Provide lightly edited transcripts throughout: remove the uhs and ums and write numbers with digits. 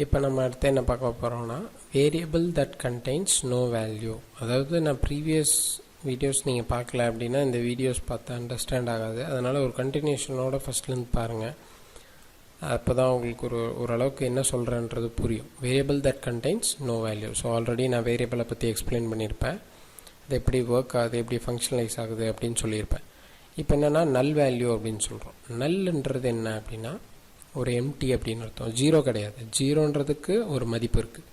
இப்போ நம்ம அடுத்து என்ன பார்க்க போகிறோம்னா variable that contains no value. அதாவது நான் ப்ரீவியஸ் வீடியோஸ் நீங்கள் பார்க்கல அப்படின்னா இந்த வீடியோஸ் பார்த்தா அண்டர்ஸ்டாண்ட் ஆகாது. அதனால் ஒரு கண்டினியூஷனோட ஃபஸ்ட்லேருந்து பாருங்கள். அப்போ தான் உங்களுக்கு ஓரளவுக்கு என்ன சொல்கிறேன்றது புரியும். Variable that contains no value. So already நான் வேரியபிளை பற்றி எக்ஸ்பிளைன் பண்ணியிருப்பேன். அது எப்படி ஒர்க் ஆகுது, எப்படி ஃபங்க்ஷனலைஸ் ஆகுது அப்படின்னு சொல்லியிருப்பேன். இப்போ என்னென்னா நல் வேல்யூ அப்படின்னு சொல்கிறோம். நல்ல்ன்றது என்ன அப்படின்னா ஒரு எம்டி அப்படின்னு அர்த்தம். ஜீரோ கிடையாது. ஜீரோன்றதுக்கு ஒரு மதிப்பு இருக்குது.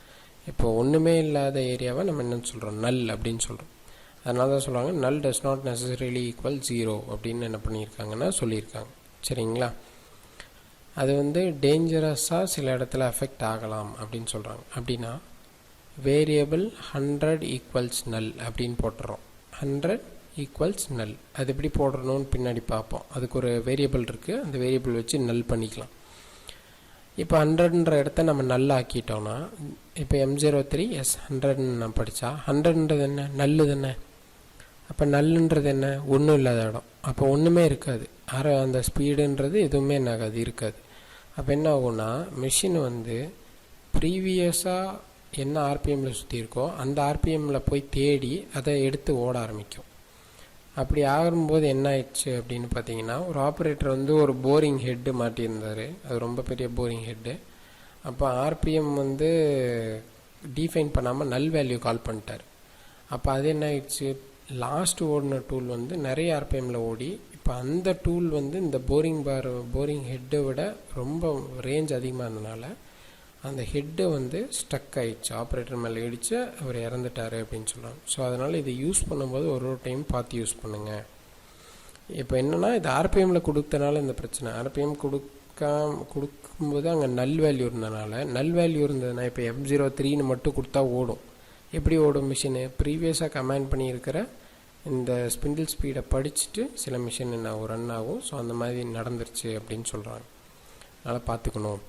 இப்போ ஒன்றுமே இல்லாத ஏரியாவை நம்ம என்னென்னு சொல்கிறோம், நல் அப்படின்னு சொல்கிறோம். அதனால தான் சொல்கிறாங்க நல் does not necessarily equal zero அப்படின்னு என்ன பண்ணியிருக்காங்கன்னா சொல்லியிருக்காங்க. சரிங்களா? அது டேஞ்சரஸாக சில இடத்துல அஃபெக்ட் ஆகலாம் அப்படின்னு சொல்கிறாங்க. அப்படின்னா வேரியபிள் 100 ஈக்குவல்ஸ் நல் அப்படின்னு போட்டுறோம். 100 ஈக்குவல்ஸ் நல். அது எப்படி போடுறணும்னு பின்னாடி பார்ப்போம். அதுக்கு ஒரு வேரியபிள் இருக்குது. அந்த வேரியபிள் வச்சு நல் பண்ணிக்கலாம். இப்போ 100ன்ற இடத்த நம்ம நல் ஆக்கிட்டோம்னா இப்போ M03 S100ன்னு நான் படித்தா 100ன்றது என்ன, நல்லு தானே. அப்போ நல்லுன்றது என்ன, ஒன்றும் இல்லாத இடம். அப்போ ஒன்றுமே இருக்காது. அந்த ஸ்பீடுன்றது எதுவுமே என்ன ஆகாது, இருக்காது. அப்போ என்ன ஆகும்னா மிஷின் ப்ரீவியஸாக என்ன ஆர்பிஎம்மில் சுற்றி இருக்கோ அந்த ஆர்பிஎம்மில் போய் தேடி அதை எடுத்து ஓட ஆரம்பிக்கும். அப்படி ஆகும்போது என்ன ஆயிடுச்சு அப்படின்னு பார்த்தீங்கன்னா ஒரு ஆப்ரேட்டர் ஒரு போரிங் ஹெட்டு மாட்டியிருந்தார். அது ரொம்ப பெரிய போரிங் ஹெட்டு. அப்போ ஆர்பிஎம் டிஃபைன் பண்ணாமல் நல் வேல்யூ கால் பண்ணிட்டார். அப்போ அது என்ன ஆயிடுச்சு, லாஸ்ட் ஓடின டூல் நிறைய ஆர்பிஎம்மில் ஓடி இப்போ அந்த டூல் இந்த போரிங் ஹெட்டை விட ரொம்ப ரேஞ்ச் அதிகமாக இருந்தனால அந்த ஹெட்டு ஸ்டக் ஆயிடுச்சு. ஆப்ரேட்டர் மேலே இடித்து அவர் இறந்துட்டார் அப்படின்னு சொல்கிறாங்க. ஸோ அதனால் இதை யூஸ் பண்ணும்போது ஒரு டைம் பார்த்து யூஸ் பண்ணுங்கள். இப்போ என்னென்னா இது ஆர்பிஎம்மில் கொடுத்தனால இந்த பிரச்சனை. ஆர்பிஎம் கொடுக்கும்போது அங்கே நல் வேல்யூ இருந்தனால, நல் வேல்யூ இருந்ததுன்னா இப்போ M03ன்னு மட்டும் கொடுத்தா ஓடும். எப்படி ஓடும் மிஷினு, ப்ரீவியஸாக கமாண்ட் பண்ணியிருக்கிற இந்த ஸ்பிண்டில் ஸ்பீடை படிச்சுட்டு சில மிஷின் என்ன ரன் ஆகும். ஸோ அந்த மாதிரி நடந்துருச்சு அப்படின்னு சொல்கிறாங்க. அதனால் பார்த்துக்கணும்.